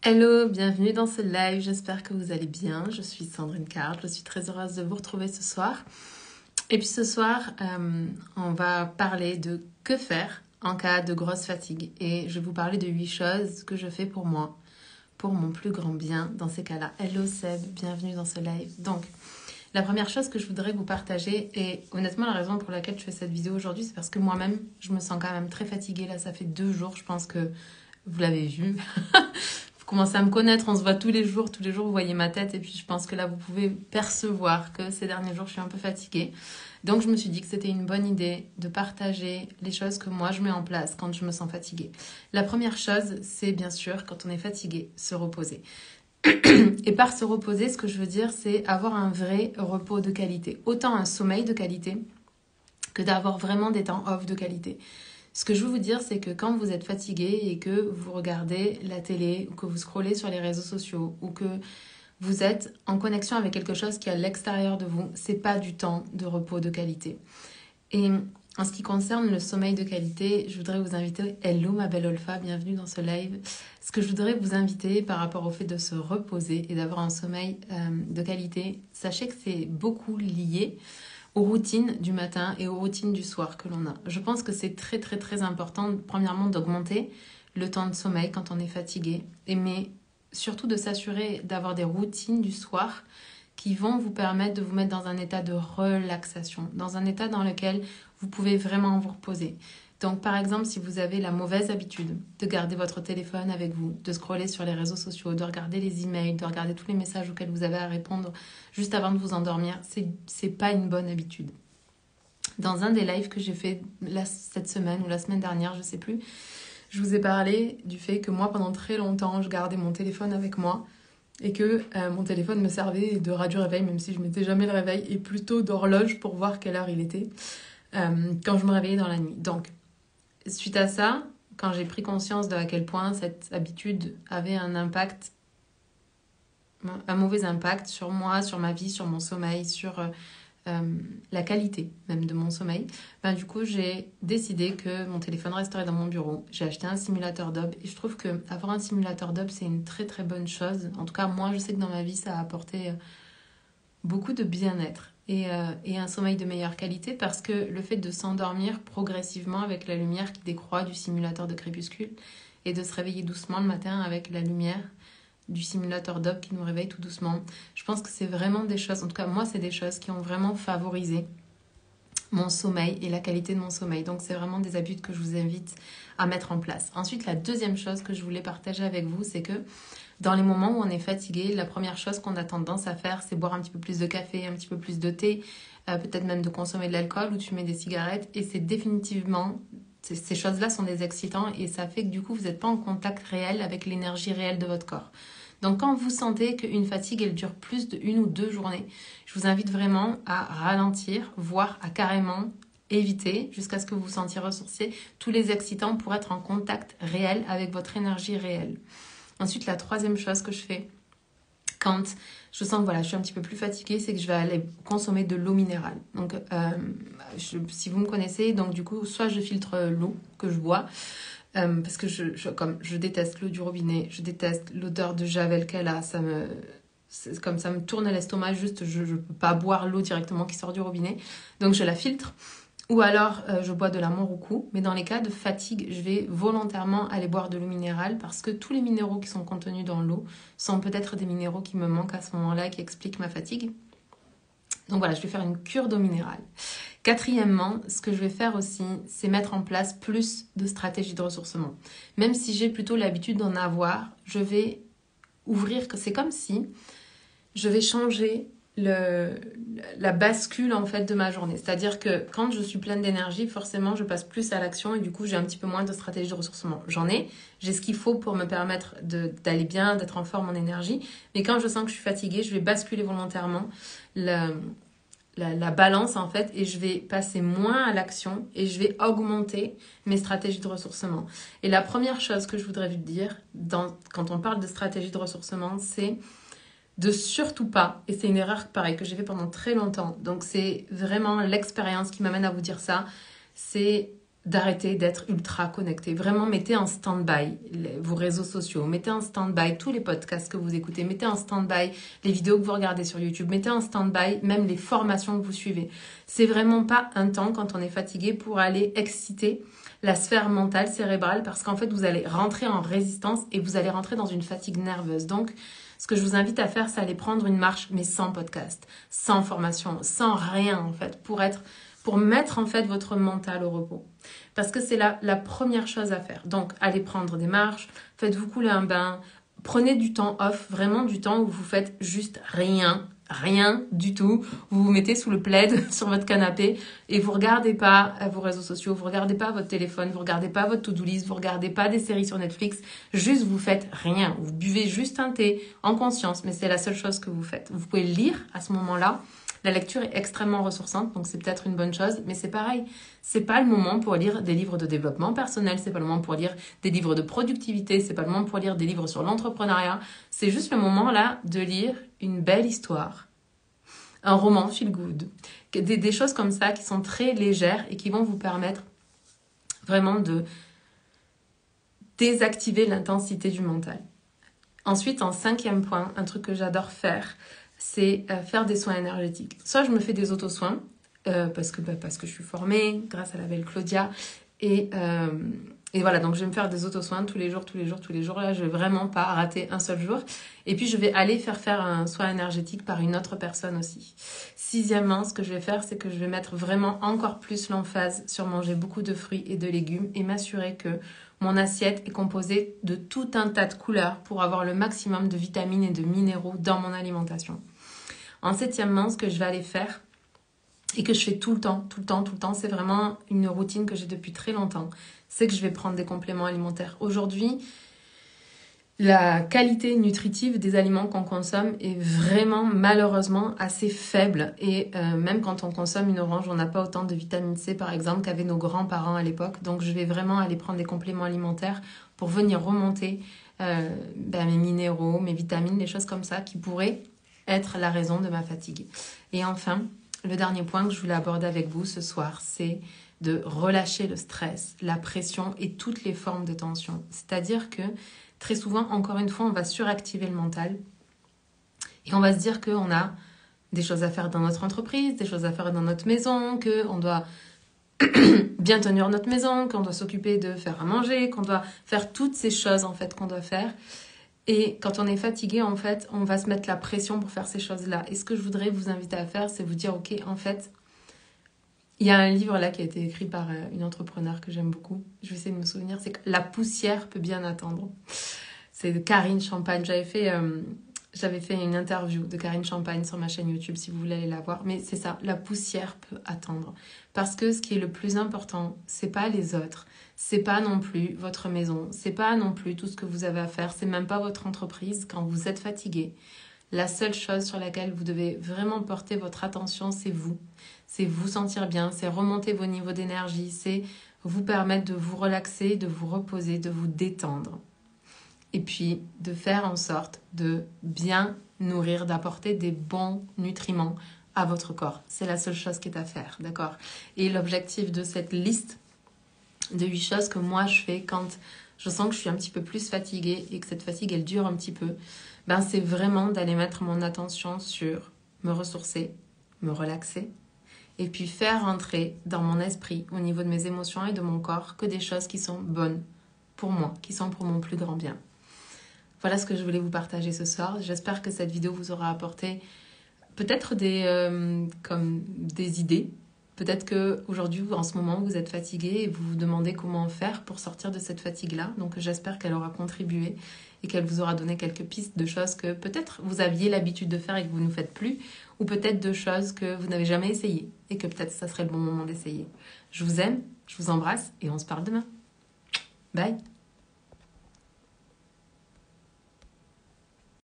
Hello, bienvenue dans ce live, j'espère que vous allez bien. Je suis Sandrine Card, je suis très heureuse de vous retrouver ce soir. Et puis ce soir, on va parler de que faire en cas de grosse fatigue. Et je vais vous parler de 8 choses que je fais pour moi, pour mon plus grand bien dans ces cas-là. Hello Seb, bienvenue dans ce live. Donc, la première chose que je voudrais vous partager, et honnêtement la raison pour laquelle je fais cette vidéo aujourd'hui, c'est parce que moi-même, je me sens quand même très fatiguée. Là, ça fait 2 jours, je pense que vous l'avez vu. Vous commencez à me connaître, on se voit tous les jours, vous voyez ma tête et puis je pense que là vous pouvez percevoir que ces derniers jours je suis un peu fatiguée. Donc je me suis dit que c'était une bonne idée de partager les choses que moi je mets en place quand je me sens fatiguée. La première chose, c'est bien sûr quand on est fatigué, se reposer. Et par se reposer, ce que je veux dire, c'est avoir un vrai repos de qualité. Autant un sommeil de qualité que d'avoir vraiment des temps off de qualité. Ce que je veux vous dire, c'est que quand vous êtes fatigué et que vous regardez la télé ou que vous scrollez sur les réseaux sociaux ou que vous êtes en connexion avec quelque chose qui est à l'extérieur de vous, c'est pas du temps de repos de qualité. Et en ce qui concerne le sommeil de qualité, je voudrais vous inviter, hello ma belle Olfa, bienvenue dans ce live. Ce que je voudrais vous inviter par rapport au fait de se reposer et d'avoir un sommeil de qualité, sachez que c'est beaucoup lié aux routines du matin et aux routines du soir que l'on a. Je pense que c'est très très très important, premièrement, d'augmenter le temps de sommeil quand on est fatigué, mais surtout de s'assurer d'avoir des routines du soir qui vont vous permettre de vous mettre dans un état de relaxation, dans un état dans lequel vous pouvez vraiment vous reposer. Donc par exemple, si vous avez la mauvaise habitude de garder votre téléphone avec vous, de scroller sur les réseaux sociaux, de regarder les emails, de regarder tous les messages auxquels vous avez à répondre juste avant de vous endormir, c'est pas une bonne habitude. Dans un des lives que j'ai fait cette semaine ou la semaine dernière, je sais plus, je vous ai parlé du fait que moi pendant très longtemps, je gardais mon téléphone avec moi et que mon téléphone me servait de radio réveil, même si je mettais jamais le réveil, et plutôt d'horloge pour voir quelle heure il était quand je me réveillais dans la nuit. Donc, suite à ça, quand j'ai pris conscience de à quel point cette habitude avait un mauvais impact sur moi, sur ma vie, sur mon sommeil, sur la qualité même de mon sommeil, du coup j'ai décidé que mon téléphone resterait dans mon bureau. J'ai acheté un simulateur d'OB et je trouve que avoir un simulateur d'OB c'est une très très bonne chose. En tout cas moi je sais que dans ma vie ça a apporté beaucoup de bien-être et un sommeil de meilleure qualité parce que le fait de s'endormir progressivement avec la lumière qui décroît du simulateur de crépuscule et de se réveiller doucement le matin avec la lumière du simulateur d'OB qui nous réveille tout doucement. Je pense que c'est vraiment des choses, en tout cas moi c'est des choses qui ont vraiment favorisé mon sommeil et la qualité de mon sommeil. Donc c'est vraiment des habitudes que je vous invite à mettre en place. Ensuite, la deuxième chose que je voulais partager avec vous, c'est que dans les moments où on est fatigué, la première chose qu'on a tendance à faire, c'est boire un petit peu plus de café, un petit peu plus de thé, peut-être même de consommer de l'alcool ou de fumer des cigarettes. Et c'est définitivement, ces choses-là sont des excitants et ça fait que du coup, vous n'êtes pas en contact réel avec l'énergie réelle de votre corps. Donc quand vous sentez qu'une fatigue, elle dure plus d'1 ou 2 journées, je vous invite vraiment à ralentir, voire à carrément éviter, jusqu'à ce que vous vous sentiez ressourcé, tous les excitants pour être en contact réel avec votre énergie réelle. Ensuite, la troisième chose que je fais quand je sens que voilà, je suis un petit peu plus fatiguée, c'est que je vais aller consommer de l'eau minérale. Donc, si vous me connaissez, donc du coup, soit je filtre l'eau que je bois, parce que comme je déteste l'eau du robinet, je déteste l'odeur de javel qu'elle a, ça me tourne l'estomac, juste je ne peux pas boire l'eau directement qui sort du robinet, donc je la filtre. Ou alors, je bois de la Montroucou. Mais dans les cas de fatigue, je vais volontairement aller boire de l'eau minérale parce que tous les minéraux qui sont contenus dans l'eau sont peut-être des minéraux qui me manquent à ce moment-là, qui expliquent ma fatigue. Donc voilà, je vais faire une cure d'eau minérale. Quatrièmement, ce que je vais faire aussi, c'est mettre en place plus de stratégies de ressourcement. Même si j'ai plutôt l'habitude d'en avoir, je vais ouvrir, c'est comme si je vais changer la bascule en fait de ma journée. C'est-à-dire que quand je suis pleine d'énergie, forcément je passe plus à l'action et du coup j'ai un petit peu moins de stratégie de ressourcement. J'ai ce qu'il faut pour me permettre d'aller bien, d'être en forme en énergie. Mais quand je sens que je suis fatiguée, je vais basculer volontairement la balance en fait et je vais passer moins à l'action et je vais augmenter mes stratégies de ressourcement. Et la première chose que je voudrais vous dire quand on parle de stratégie de ressourcement, c'est de surtout pas, et c'est une erreur pareil que j'ai fait pendant très longtemps, donc c'est vraiment l'expérience qui m'amène à vous dire ça, c'est d'arrêter d'être ultra connecté. Vraiment, mettez en stand-by vos réseaux sociaux, mettez en stand-by tous les podcasts que vous écoutez, mettez en stand-by les vidéos que vous regardez sur YouTube, mettez en stand-by même les formations que vous suivez. C'est vraiment pas un temps quand on est fatigué pour aller exciter la sphère mentale, cérébrale, parce qu'en fait, vous allez rentrer en résistance et vous allez rentrer dans une fatigue nerveuse. Donc, ce que je vous invite à faire, c'est aller prendre une marche, mais sans podcast, sans formation, sans rien, en fait, pour mettre, en fait, votre mental au repos. Parce que c'est la première chose à faire. Donc, allez prendre des marches, faites-vous couler un bain, prenez du temps off, vraiment du temps où vous faites juste rien du tout. Vous vous mettez sous le plaid sur votre canapé et vous regardez pas vos réseaux sociaux, vous regardez pas votre téléphone, vous regardez pas votre to-do list, vous regardez pas des séries sur Netflix, juste vous faites rien. Vous buvez juste un thé en conscience, mais c'est la seule chose que vous faites. Vous pouvez lire à ce moment-là. La lecture est extrêmement ressourçante, donc c'est peut-être une bonne chose, mais c'est pareil. C'est pas le moment pour lire des livres de développement personnel, c'est pas le moment pour lire des livres de productivité, c'est pas le moment pour lire des livres sur l'entrepreneuriat. C'est juste le moment là de lire une belle histoire, un roman feel good, des choses comme ça qui sont très légères et qui vont vous permettre vraiment de désactiver l'intensité du mental. Ensuite, en 5e point, un truc que j'adore faire, c'est faire des soins énergétiques. Soit je me fais des auto-soins, parce que je suis formée grâce à la belle Claudia. Et voilà, donc je vais me faire des auto-soins tous les jours. Là, je vais vraiment pas rater un seul jour. Et puis, je vais aller faire un soin énergétique par une autre personne aussi. 6e, ce que je vais faire, c'est que je vais mettre vraiment encore plus l'emphase sur manger beaucoup de fruits et de légumes et m'assurer que mon assiette est composée de tout un tas de couleurs pour avoir le maximum de vitamines et de minéraux dans mon alimentation. En 7e, ce que je vais aller faire et que je fais tout le temps, c'est vraiment une routine que j'ai depuis très longtemps, c'est que je vais prendre des compléments alimentaires. Aujourd'hui, la qualité nutritive des aliments qu'on consomme est vraiment malheureusement assez faible et même quand on consomme une orange, on n'a pas autant de vitamine C par exemple qu'avaient nos grands-parents à l'époque. Donc je vais vraiment aller prendre des compléments alimentaires pour venir remonter mes minéraux, mes vitamines, les choses comme ça qui pourraient être la raison de ma fatigue. Et enfin, le dernier point que je voulais aborder avec vous ce soir, c'est de relâcher le stress, la pression et toutes les formes de tension. C'est-à-dire que très souvent, encore une fois, on va suractiver le mental et on va se dire qu'on a des choses à faire dans notre entreprise, des choses à faire dans notre maison, qu'on doit bien tenir notre maison, qu'on doit s'occuper de faire à manger, qu'on doit faire toutes ces choses en fait qu'on doit faire. Et quand on est fatigué, en fait, on va se mettre la pression pour faire ces choses-là. Et ce que je voudrais vous inviter à faire, c'est vous dire, ok, en fait, il y a un livre là qui a été écrit par une entrepreneure que j'aime beaucoup. Je vais essayer de me souvenir. C'est que La poussière peut bien attendre. C'est de Karine Champagne. J'avais fait une interview de Karine Champagne sur ma chaîne YouTube si vous voulez aller la voir. Mais c'est ça, la poussière peut attendre. Parce que ce qui est le plus important, c'est pas les autres. C'est pas non plus votre maison. C'est pas non plus tout ce que vous avez à faire. C'est même pas votre entreprise. Quand vous êtes fatigué, la seule chose sur laquelle vous devez vraiment porter votre attention, c'est vous. C'est vous sentir bien, c'est remonter vos niveaux d'énergie, c'est vous permettre de vous relaxer, de vous reposer, de vous détendre. Et puis, de faire en sorte de bien nourrir, d'apporter des bons nutriments à votre corps. C'est la seule chose qui est à faire, d'accord? Et l'objectif de cette liste de 8 choses que moi je fais quand je sens que je suis un petit peu plus fatiguée et que cette fatigue, elle dure un petit peu, c'est vraiment d'aller mettre mon attention sur me ressourcer, me relaxer, et puis faire rentrer dans mon esprit, au niveau de mes émotions et de mon corps, que des choses qui sont bonnes pour moi, qui sont pour mon plus grand bien. Voilà ce que je voulais vous partager ce soir. J'espère que cette vidéo vous aura apporté peut-être des idées. Peut-être qu'aujourd'hui, en ce moment, vous êtes fatigué et vous vous demandez comment faire pour sortir de cette fatigue-là. Donc j'espère qu'elle aura contribué et qu'elle vous aura donné quelques pistes de choses que peut-être vous aviez l'habitude de faire et que vous ne faites plus, ou peut-être de choses que vous n'avez jamais essayées et que peut-être ça serait le bon moment d'essayer. Je vous aime, je vous embrasse et on se parle demain. Bye!